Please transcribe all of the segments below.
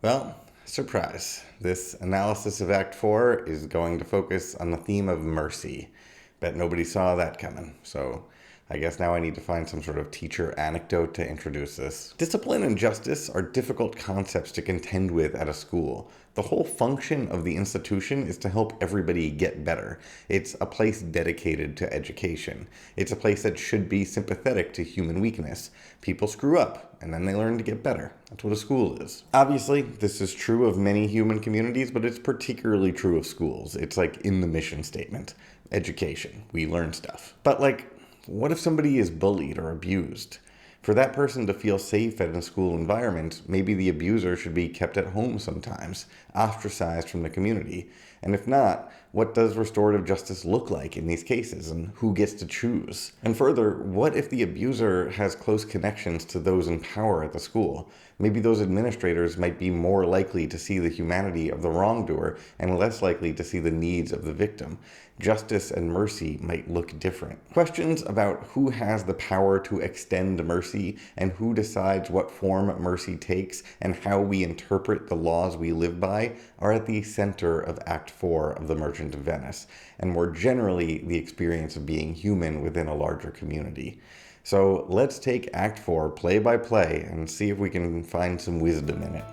Well, surprise. This analysis of Act 4 is going to focus on the theme of mercy. Bet nobody saw that coming, so I guess now I need to find some sort of teacher anecdote to introduce this. Discipline and justice are difficult concepts to contend with at a school. The whole function of the institution is to help everybody get better. It's a place dedicated to education. It's a place that should be sympathetic to human weakness. People screw up, and then they learn to get better. That's what a school is. Obviously, this is true of many human communities, but it's particularly true of schools. It's like in the mission statement. Education. We learn stuff. But what if somebody is bullied or abused? For that person to feel safe in a school environment, maybe the abuser should be kept at home sometimes, ostracized from the community. And if not, what does restorative justice look like in these cases, and who gets to choose? And further, what if the abuser has close connections to those in power at the school? Maybe those administrators might be more likely to see the humanity of the wrongdoer and less likely to see the needs of the victim. Justice and mercy might look different. Questions about who has the power to extend mercy and who decides what form mercy takes and how we interpret the laws we live by are at the center of Act 4 of The Merchant of Venice, and more generally, the experience of being human within a larger community. So let's take Act 4 play by play and see if we can find some wisdom in it.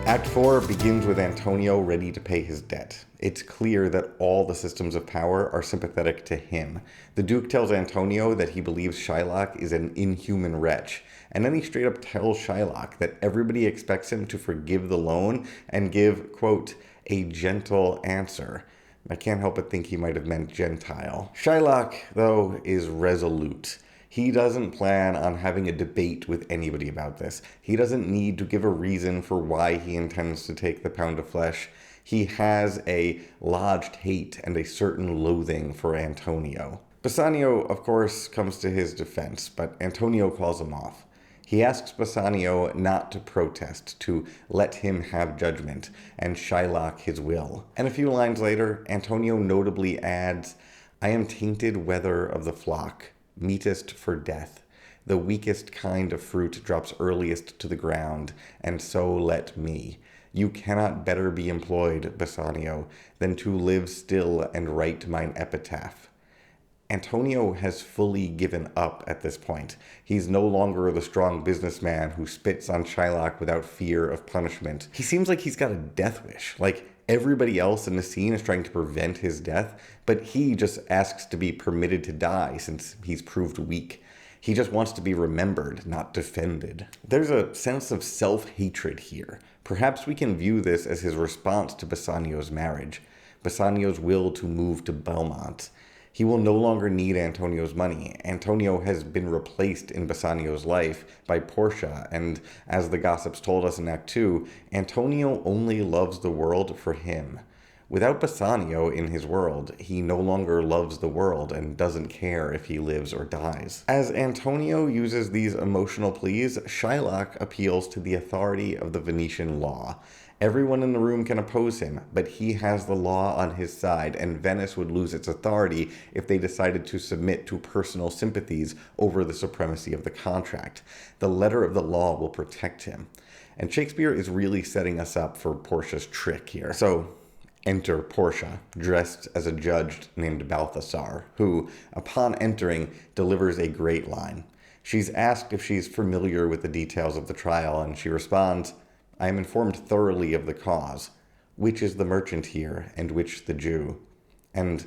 Act 4 begins with Antonio ready to pay his debt. It's clear that all the systems of power are sympathetic to him. The Duke tells Antonio that he believes Shylock is an inhuman wretch, and then he straight up tells Shylock that everybody expects him to forgive the loan and give, quote, a gentle answer. I can't help but think he might have meant Gentile. Shylock, though, is resolute. He doesn't plan on having a debate with anybody about this. He doesn't need to give a reason for why he intends to take the pound of flesh. He has a lodged hate and a certain loathing for Antonio. Bassanio, of course, comes to his defense, but Antonio calls him off. He asks Bassanio not to protest, to let him have judgment, and Shylock his will. And a few lines later, Antonio notably adds, I am tainted wether of the flock, meetest for death. The weakest kind of fruit drops earliest to the ground, and so let me. You cannot better be employed, Bassanio, than to live still and write mine epitaph. Antonio has fully given up at this point. He's no longer the strong businessman who spits on Shylock without fear of punishment. He seems like he's got a death wish. Everybody else in the scene is trying to prevent his death, but he just asks to be permitted to die since he's proved weak. He just wants to be remembered, not defended. There's a sense of self-hatred here. Perhaps we can view this as his response to Bassanio's marriage, Bassanio's will to move to Belmont. He will no longer need Antonio's money. Antonio has been replaced in Bassanio's life by Portia, and as the gossips told us in Act 2, Antonio only loves the world for him. Without Bassanio in his world, he no longer loves the world and doesn't care if he lives or dies. As Antonio uses these emotional pleas, Shylock appeals to the authority of the Venetian law. Everyone in the room can oppose him, but he has the law on his side, and Venice would lose its authority if they decided to submit to personal sympathies over the supremacy of the contract. The letter of the law will protect him. And Shakespeare is really setting us up for Portia's trick here. So, enter Portia, dressed as a judge named Balthasar, who, upon entering, delivers a great line. She's asked if she's familiar with the details of the trial, and she responds, I am informed thoroughly of the cause. Which is the merchant here, and which the Jew? And,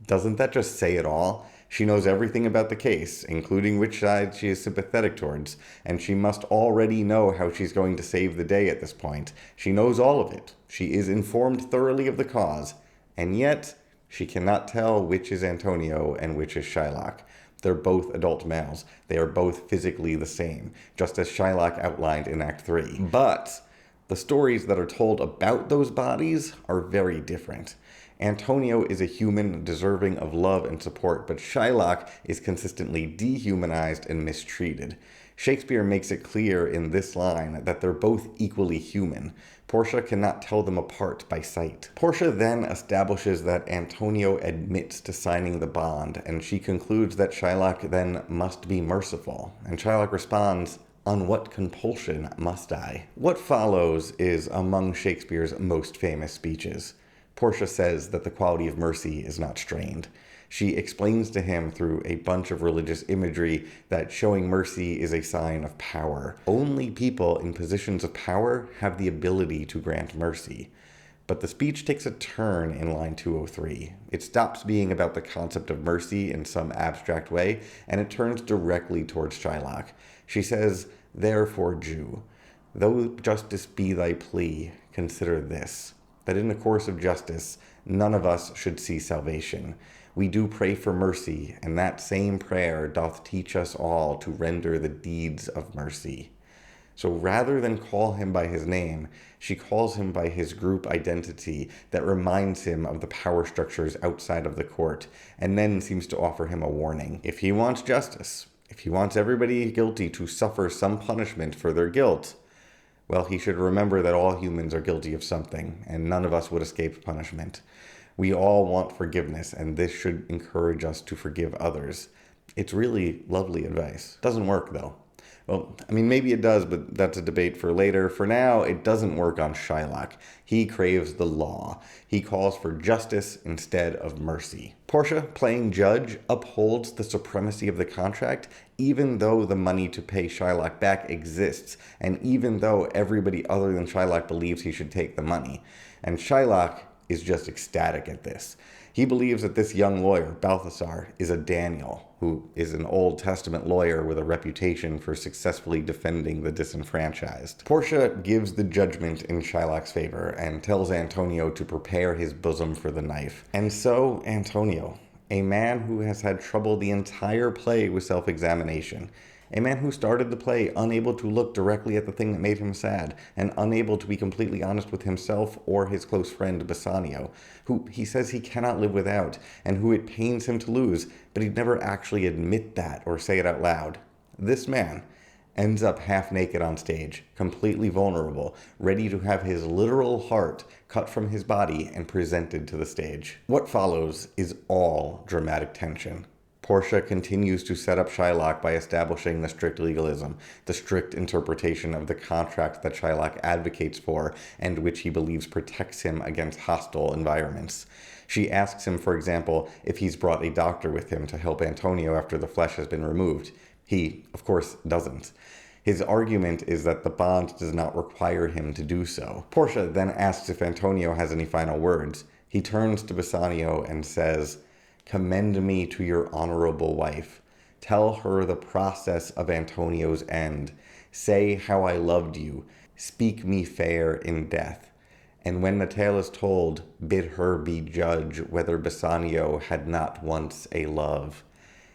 doesn't that just say it all? She knows everything about the case, including which side she is sympathetic towards, and she must already know how she's going to save the day at this point. She knows all of it. She is informed thoroughly of the cause, and yet she cannot tell which is Antonio and which is Shylock. They're both adult males. They are both physically the same, just as Shylock outlined in Act 3. But the stories that are told about those bodies are very different. Antonio is a human deserving of love and support, but Shylock is consistently dehumanized and mistreated. Shakespeare makes it clear in this line that they're both equally human. Portia cannot tell them apart by sight. Portia then establishes that Antonio admits to signing the bond, and she concludes that Shylock then must be merciful. And Shylock responds, "On what compulsion must I?" What follows is among Shakespeare's most famous speeches. Portia says that the quality of mercy is not strained. She explains to him through a bunch of religious imagery that showing mercy is a sign of power. Only people in positions of power have the ability to grant mercy. But the speech takes a turn in line 203. It stops being about the concept of mercy in some abstract way, and it turns directly towards Shylock. She says, "Therefore, Jew, though justice be thy plea, consider this, that in the course of justice none of us should see salvation. We do pray for mercy, and that same prayer doth teach us all to render the deeds of mercy." So rather than call him by his name, she calls him by his group identity that reminds him of the power structures outside of the court, and then seems to offer him a warning. If he wants justice, if he wants everybody guilty to suffer some punishment for their guilt, well, he should remember that all humans are guilty of something, and none of us would escape punishment. We all want forgiveness, and this should encourage us to forgive others. It's really lovely advice. Doesn't work, though. Well, I mean, maybe it does, but that's a debate for later. For now, it doesn't work on Shylock. He craves the law. He calls for justice instead of mercy. Portia, playing judge, upholds the supremacy of the contract, even though the money to pay Shylock back exists, and even though everybody other than Shylock believes he should take the money. And Shylock is just ecstatic at this. He believes that this young lawyer, Balthasar, is a Daniel, who is an Old Testament lawyer with a reputation for successfully defending the disenfranchised. Portia gives the judgment in Shylock's favor and tells Antonio to prepare his bosom for the knife. And so, Antonio, a man who has had trouble the entire play with self-examination, a man who started the play unable to look directly at the thing that made him sad, and unable to be completely honest with himself or his close friend Bassanio, who he says he cannot live without, and who it pains him to lose, but he'd never actually admit that or say it out loud. This man ends up half naked on stage, completely vulnerable, ready to have his literal heart cut from his body and presented to the stage. What follows is all dramatic tension. Portia continues to set up Shylock by establishing the strict legalism, the strict interpretation of the contract that Shylock advocates for and which he believes protects him against hostile environments. She asks him, for example, if he's brought a doctor with him to help Antonio after the flesh has been removed. He, of course, doesn't. His argument is that the bond does not require him to do so. Portia then asks if Antonio has any final words. He turns to Bassanio and says, "Commend me to your honorable wife. Tell her the process of Antonio's end. Say how I loved you. Speak me fair in death. And when the tale is told, bid her be judge whether Bassanio had not once a love."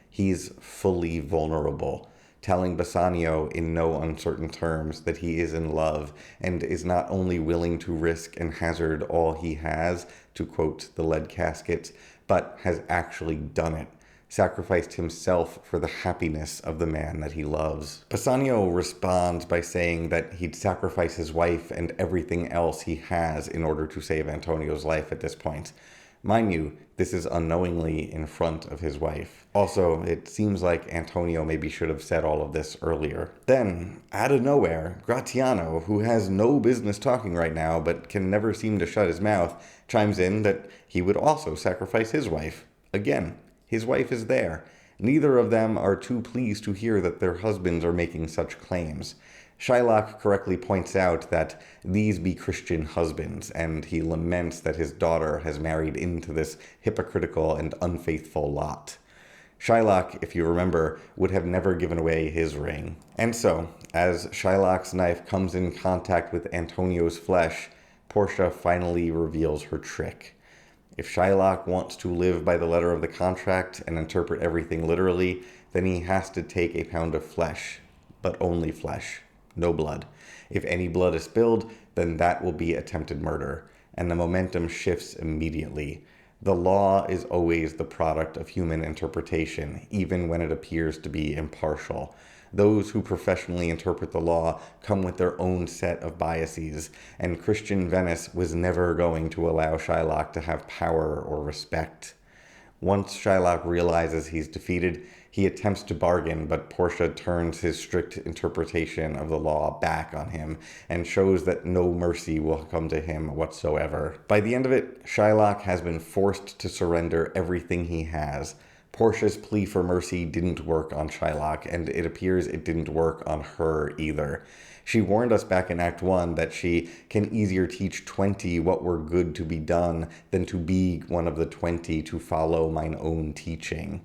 He's fully vulnerable, telling Bassanio in no uncertain terms that he is in love and is not only willing to risk and hazard all he has, to quote the lead casket, but has actually done it, sacrificed himself for the happiness of the man that he loves. Bassanio responds by saying that he'd sacrifice his wife and everything else he has in order to save Antonio's life at this point. Mind you, this is unknowingly in front of his wife. Also, it seems like Antonio maybe should have said all of this earlier. Then, out of nowhere, Gratiano, who has no business talking right now but can never seem to shut his mouth, chimes in that he would also sacrifice his wife. Again, his wife is there. Neither of them are too pleased to hear that their husbands are making such claims. Shylock correctly points out that these be Christian husbands, and he laments that his daughter has married into this hypocritical and unfaithful lot. Shylock, if you remember, would have never given away his ring. And so, as Shylock's knife comes in contact with Antonio's flesh, Portia finally reveals her trick. If Shylock wants to live by the letter of the contract and interpret everything literally, then he has to take a pound of flesh, but only flesh. No blood. If any blood is spilled, then that will be attempted murder. and the momentum shifts immediately. The law is always the product of human interpretation, even when it appears to be impartial. Those who professionally interpret the law come with their own set of biases, and Christian Venice was never going to allow Shylock to have power or respect. Once Shylock realizes he's defeated, he attempts to bargain, but Portia turns his strict interpretation of the law back on him and shows that no mercy will come to him whatsoever. By the end of it, Shylock has been forced to surrender everything he has. Portia's plea for mercy didn't work on Shylock, and it appears it didn't work on her either. She warned us back in Act 1 that she can easier teach 20 what were good to be done than to be one of the 20 to follow mine own teaching.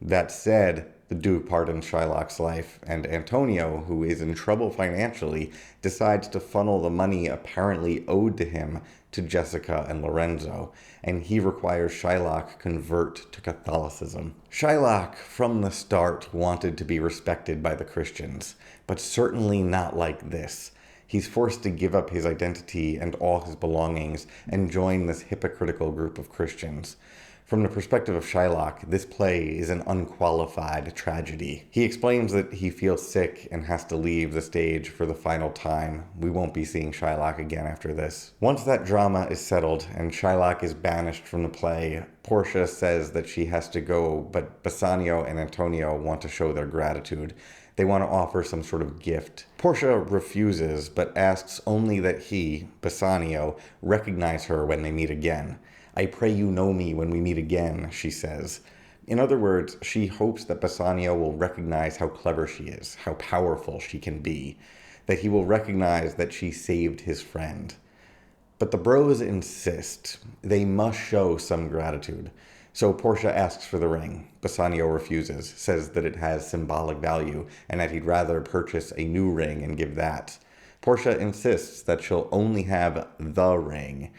That said, the Duke pardons Shylock's life, and Antonio, who is in trouble financially, decides to funnel the money apparently owed to him to Jessica and Lorenzo, and he requires Shylock convert to Catholicism. Shylock, from the start, wanted to be respected by the Christians, but certainly not like this. He's forced to give up his identity and all his belongings and join this hypocritical group of Christians. From the perspective of Shylock, this play is an unqualified tragedy. He explains that he feels sick and has to leave the stage for the final time. We won't be seeing Shylock again after this. Once that drama is settled and Shylock is banished from the play, Portia says that she has to go, but Bassanio and Antonio want to show their gratitude. They want to offer some sort of gift. Portia refuses, but asks only that he, Bassanio, recognize her when they meet again. "I pray you know me when we meet again," she says. In other words, she hopes that Bassanio will recognize how clever she is, how powerful she can be, that he will recognize that she saved his friend. But the bros insist. They must show some gratitude. So Portia asks for the ring. Bassanio refuses, says that it has symbolic value, and that he'd rather purchase a new ring and give that. Portia insists that she'll only have the ring.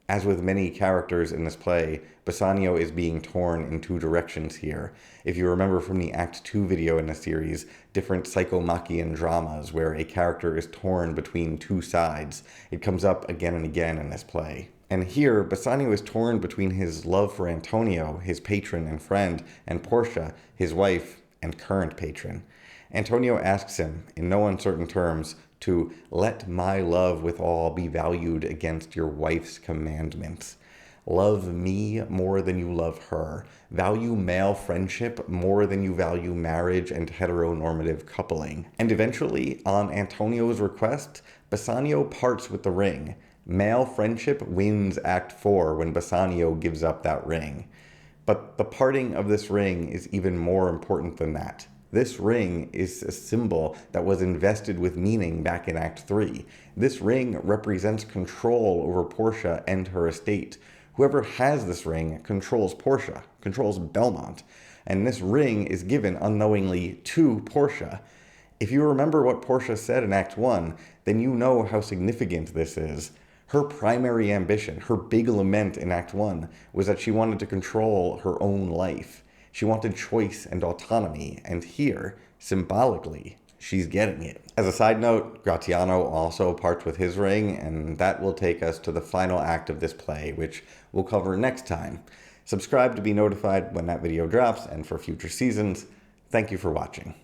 As with many characters in this play, Bassanio is being torn in two directions here. If you remember from the Act 2 video in the series, different psychomachian dramas where a character is torn between two sides, it comes up again and again in this play. And here, Bassanio is torn between his love for Antonio, his patron and friend, and Portia, his wife and current patron. Antonio asks him, in no uncertain terms, to let my love withal be valued against your wife's commandments. Love me more than you love her. Value male friendship more than you value marriage and heteronormative coupling. And eventually, on Antonio's request, Bassanio parts with the ring. Male friendship wins Act 4 when Bassanio gives up that ring. But the parting of this ring is even more important than that. This ring is a symbol that was invested with meaning back in Act 3. This ring represents control over Portia and her estate. Whoever has this ring controls Portia, controls Belmont, and this ring is given unknowingly to Portia. If you remember what Portia said in Act 1, then you know how significant this is. Her primary ambition, her big lament in Act 1, was that she wanted to control her own life. She wanted choice and autonomy, and here, symbolically, she's getting it. As a side note, Gratiano also parts with his ring, and that will take us to the final act of this play, which we'll cover next time. Subscribe to be notified when that video drops, and for future seasons. Thank you for watching.